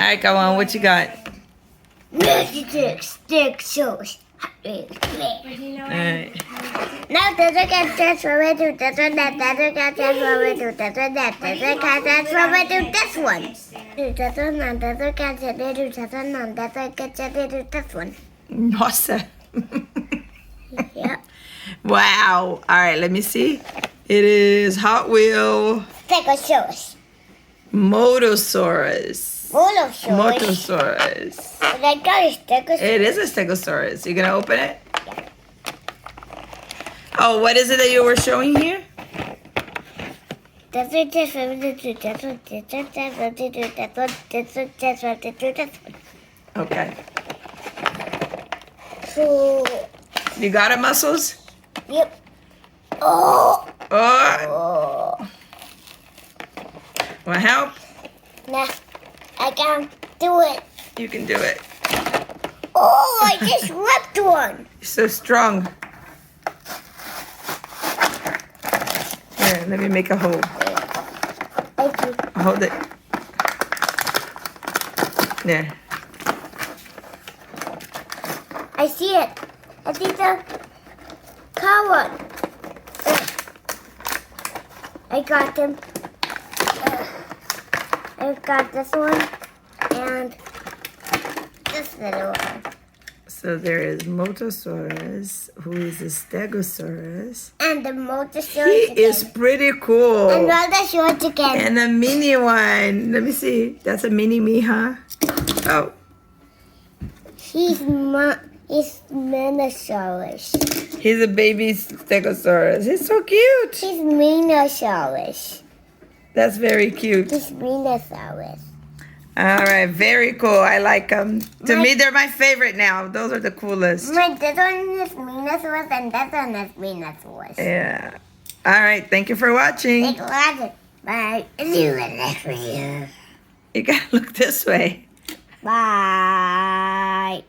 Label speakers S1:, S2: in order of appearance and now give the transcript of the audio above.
S1: right, Kawan, what you got?
S2: Stegosaurus.
S1: Alright.
S2: Now this one can transform into this one, that one can transform into this one, that one can transform into this one. This one and this one can turn into this one and this one can turn into this one.
S1: Nossa.
S2: Yep.
S1: Wow. All right, let me see. It is Hot Wheels
S2: Stegosaurus.
S1: Motosaurus.
S2: Motosaurus. But I got a Stegosaurus.
S1: It is a Stegosaurus. You gonna open it? Oh, what is it that you were showing here?
S2: This one transforms into this one, this one transforms into this one, this one transforms into this one.
S1: Okay.
S2: So,
S1: You got it, Muscles?
S2: yep. Oh!
S1: Oh.
S2: Oh.
S1: Want help?
S2: Nah, I can't do it.
S1: You can do it.
S2: Oh, I just ripped one.
S1: You're so strong. Here, let me make a hole.
S2: Thank you.
S1: Hold it. There.
S2: I see it. I see the Kawan. I got them. I got this one and this little one.
S1: So there is Motosaurus, who is a Stegosaurus.
S2: And the
S1: He
S2: Motosaurus again.
S1: is pretty cool.
S2: And Motosaurus again.
S1: And a mini one. Let me see. That's a mini me, huh? Oh,
S2: He's Minosaurus.
S1: he's a baby Stegosaurus. He's so cute.
S2: He's Minosaurus.
S1: That's very cute.
S2: He's Minosaurus.
S1: All right, very cool. I like them. To me, they're my favorite now. Those are the coolest.
S2: This one is Minosaurus and this one is Minosaurus.
S1: Yeah. All right, thank you for watching.
S2: Thank you for watching. Bye. See you in the next video.
S1: You gotta look this way.
S2: Bye.